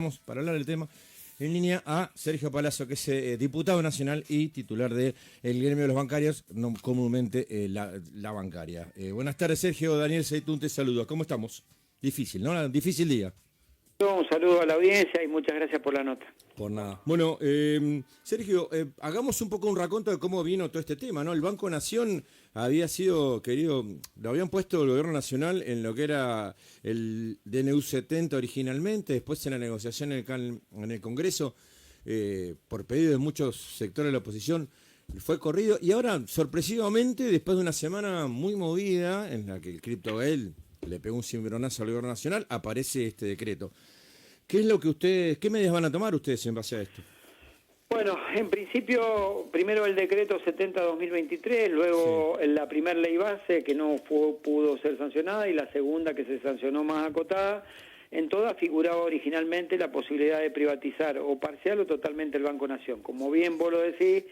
Vamos para hablar del tema en línea a Sergio Palazzo, que es diputado nacional y titular del gremio de los bancarios, no, comúnmente la bancaria. Buenas tardes, Sergio. Daniel Seitún te saluda. ¿Cómo estamos? Difícil, ¿no? Difícil día. Un saludo a la audiencia y muchas gracias por la nota. Por nada. Bueno, Sergio, hagamos un poco un raconto de cómo vino todo este tema, ¿no? El Banco Nación había sido, querido, lo habían puesto el gobierno nacional en lo que era el DNU 70 originalmente, después en la negociación en el Congreso, por pedido de muchos sectores de la oposición, fue corrido, y ahora, sorpresivamente, después de una semana muy movida, en la que el CriptoGate le pegó un cimbronazo al gobierno nacional, aparece este decreto. ¿Qué es lo que qué medidas van a tomar ustedes en base a esto? Bueno, en principio, primero el decreto 70-2023, luego sí, la primera ley base que no pudo ser sancionada y la segunda que se sancionó más acotada. En todas figuraba originalmente la posibilidad de privatizar o parcial o totalmente el Banco Nación. Como bien vos lo decís,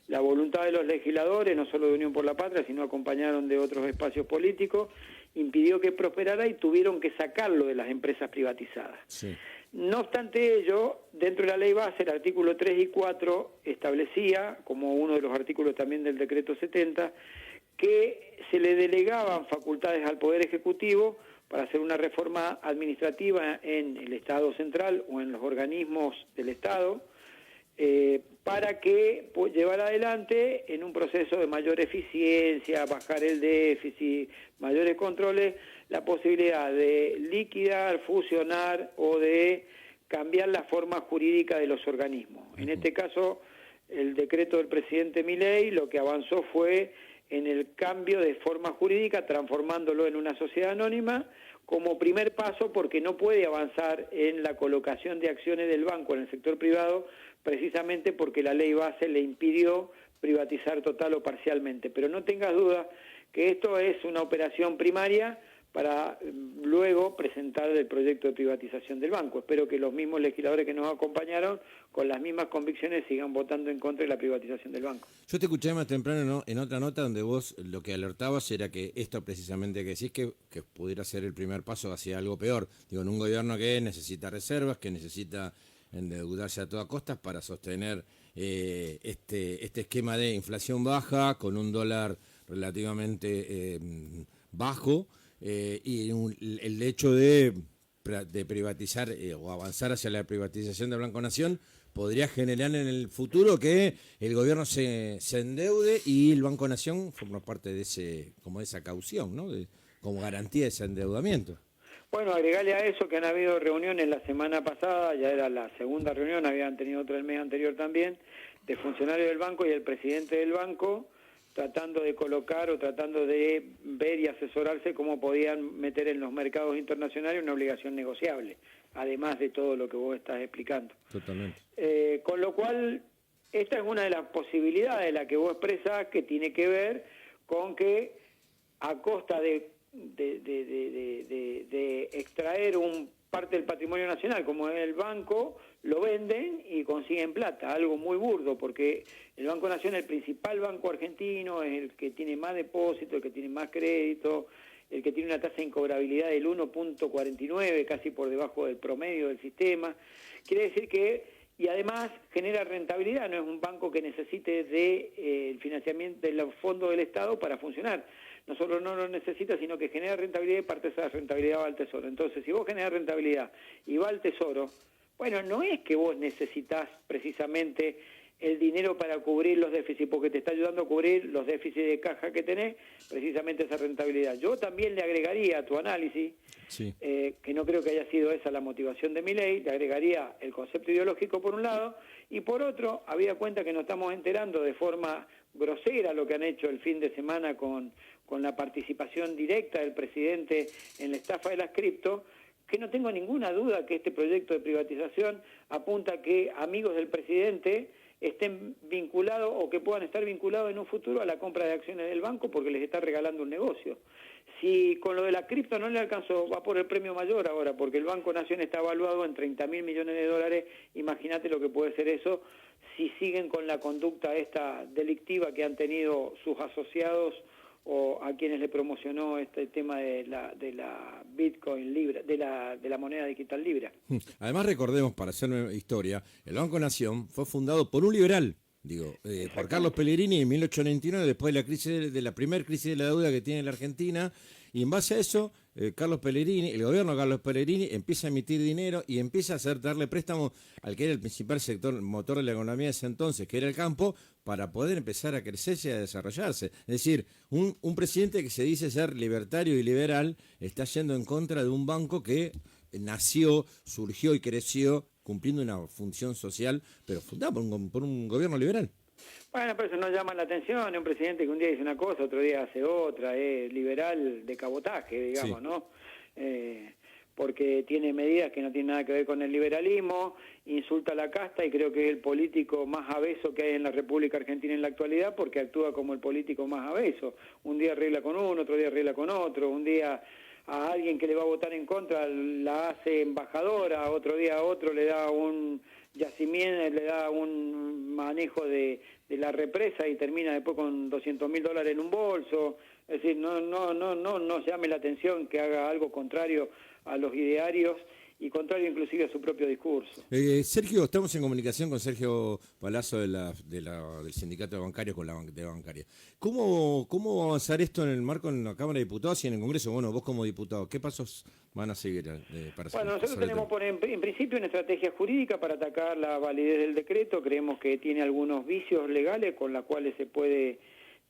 la voluntad de los legisladores, no solo de Unión por la Patria, sino acompañaron de otros espacios políticos, impidió que prosperara y tuvieron que sacarlo de las empresas privatizadas. Sí. No obstante ello, dentro de la ley base, el artículo 3 y 4 establecía, como uno de los artículos también del decreto 70, que se le delegaban facultades al Poder Ejecutivo para hacer una reforma administrativa en el Estado central o en los organismos del Estado, para que llevara adelante en un proceso de mayor eficiencia, bajar el déficit, mayores controles, la posibilidad de liquidar, fusionar o de cambiar la forma jurídica de los organismos. En este caso, el decreto del presidente Milei lo que avanzó fue en el cambio de forma jurídica, transformándolo en una sociedad anónima, como primer paso, porque no puede avanzar en la colocación de acciones del banco en el sector privado, precisamente porque la ley base le impidió privatizar total o parcialmente. Pero no tengas duda que esto es una operación primaria para luego presentar el proyecto de privatización del banco. Espero que los mismos legisladores que nos acompañaron, con las mismas convicciones, sigan votando en contra de la privatización del banco. Yo te escuché más temprano, ¿no?, en otra nota donde vos lo que alertabas era que esto precisamente que decís que pudiera ser el primer paso hacia algo peor. Digo, en un gobierno que necesita reservas, que necesita endeudarse a toda costa para sostener este esquema de inflación baja, con un dólar relativamente bajo, y el hecho de privatizar o avanzar hacia la privatización de Banco Nación podría generar en el futuro que el gobierno se endeude y el Banco Nación forma parte de esa caución, ¿no? Como garantía de ese endeudamiento. Bueno, agregarle a eso que han habido reuniones la semana pasada, ya era la segunda reunión, habían tenido otra el mes anterior también, de funcionarios del banco y el presidente del banco, tratando de colocar o tratando de ver y asesorarse cómo podían meter en los mercados internacionales una obligación negociable, además de todo lo que vos estás explicando. Totalmente. Con lo cual, esta es una de las posibilidades de la que vos expresás, que tiene que ver con que a costa de extraer parte del patrimonio nacional, como es el banco, lo venden y consiguen plata, algo muy burdo, porque el Banco Nación, el principal banco argentino, es el que tiene más depósitos, el que tiene más crédito, el que tiene una tasa de incobrabilidad del 1.49, casi por debajo del promedio del sistema. Quiere decir que, y además genera rentabilidad, no es un banco que necesite el financiamiento de los fondos del Estado para funcionar. No solo no lo necesita, sino que genera rentabilidad y parte de esa rentabilidad va al Tesoro. Entonces, si vos generas rentabilidad y va al Tesoro, bueno, no es que vos necesitas precisamente el dinero para cubrir los déficits, porque te está ayudando a cubrir los déficits de caja que tenés, precisamente esa rentabilidad. Yo también le agregaría a tu análisis, sí, que no creo que haya sido esa la motivación de Milei, le agregaría el concepto ideológico por un lado, y por otro, habida cuenta que nos estamos enterando de forma grosera lo que han hecho el fin de semana con la participación directa del presidente en la estafa de las cripto, que no tengo ninguna duda que este proyecto de privatización apunta a que amigos del presidente estén vinculados o que puedan estar vinculados en un futuro a la compra de acciones del banco porque les está regalando un negocio. Si con lo de la cripto no le alcanzó, va por el premio mayor ahora, porque el Banco Nación está evaluado en 30.000 millones de dólares, imagínate lo que puede ser eso si siguen con la conducta esta delictiva que han tenido sus asociados o a quienes le promocionó este tema de la Bitcoin Libra, de la moneda digital Libra. Además, recordemos, para hacer historia, el Banco Nación fue fundado por un liberal, por Carlos Pellegrini en 1899, después de la primera crisis de la deuda que tiene la Argentina, y en base a eso, el gobierno de Carlos Pellegrini empieza a emitir dinero y empieza a darle préstamos al que era el principal sector motor de la economía de ese entonces, que era el campo, para poder empezar a crecerse y a desarrollarse. Es decir, un presidente que se dice ser libertario y liberal está yendo en contra de un banco que nació, surgió y creció cumpliendo una función social, pero fundada por un gobierno liberal. Bueno, pero eso no llama la atención, es un presidente que un día dice una cosa, otro día hace otra, es liberal de cabotaje, digamos, sí. ¿No? Porque tiene medidas que no tienen nada que ver con el liberalismo, insulta a la casta y creo que es el político más aveso que hay en la República Argentina en la actualidad, porque actúa como el político más aveso. Un día arregla con uno, otro día arregla con otro, un día a alguien que le va a votar en contra la hace embajadora, otro día a otro le da un yacimiento, le da un manejo de la represa y termina después con $200.000 en un bolso. Es decir, no llame la atención que haga algo contrario a los idearios y contrario inclusive a su propio discurso. Sergio, estamos en comunicación con Sergio Palazzo del Sindicato de Bancarios con de Bancaria. ¿Cómo va a avanzar esto en el marco en la Cámara de Diputados y en el Congreso? Bueno, vos como diputado, ¿qué pasos van a seguir para hacer? Bueno, nosotros tenemos en principio una estrategia jurídica para atacar la validez del decreto. Creemos que tiene algunos vicios legales con los cuales se puede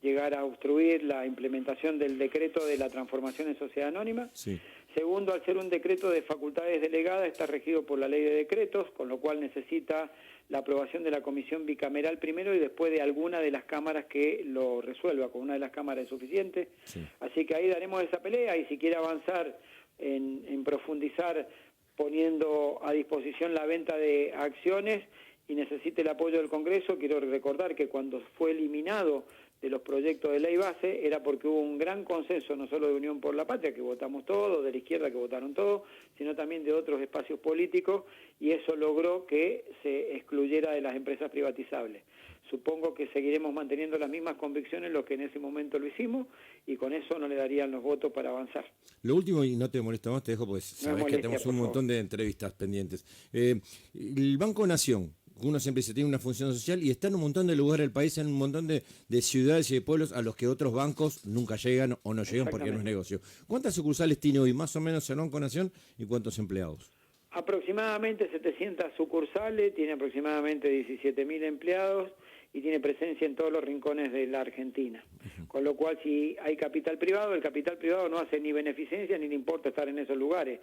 llegar a obstruir la implementación del decreto de la transformación en sociedad anónima. Sí. Segundo, al ser un decreto de facultades delegadas, está regido por la ley de decretos, con lo cual necesita la aprobación de la comisión bicameral primero y después de alguna de las cámaras que lo resuelva. Con una de las cámaras es suficiente. Sí. Así que ahí daremos esa pelea y si quiere avanzar en profundizar poniendo a disposición la venta de acciones y necesite el apoyo del Congreso, quiero recordar que cuando fue eliminado de los proyectos de ley base era porque hubo un gran consenso, no solo de Unión por la Patria, que votamos todos, de la izquierda que votaron todos, sino también de otros espacios políticos, y eso logró que se excluyera de las empresas privatizables. Supongo que seguiremos manteniendo las mismas convicciones los que en ese momento lo hicimos, y con eso no le darían los votos para avanzar. Lo último, y no te molesto más, te dejo, pues sabés que tenemos un montón de entrevistas pendientes. El Banco Nación, uno siempre dice tiene una función social y está en un montón de lugares del país, en un montón de ciudades y de pueblos a los que otros bancos nunca llegan o no llegan porque no es negocio. ¿Cuántas sucursales tiene hoy más o menos el Banco Nación y cuántos empleados? Aproximadamente 700 sucursales, tiene aproximadamente 17.000 empleados y tiene presencia en todos los rincones de la Argentina. Con lo cual, si hay capital privado, el capital privado no hace ni beneficencia ni le importa estar en esos lugares.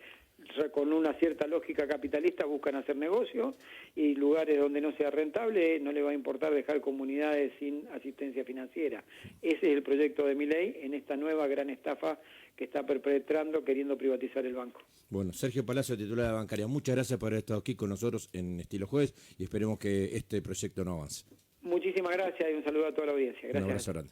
Con una cierta lógica capitalista buscan hacer negocio y lugares donde no sea rentable no le va a importar dejar comunidades sin asistencia financiera. Ese es el proyecto de Milei en esta nueva gran estafa que está perpetrando queriendo privatizar el banco. Bueno, Sergio Palazzo, titular de Bancaria, muchas gracias por haber estado aquí con nosotros en Estilo Jueves y esperemos que este proyecto no avance. Muchísimas gracias y un saludo a toda la audiencia. Gracias. Un abrazo grande.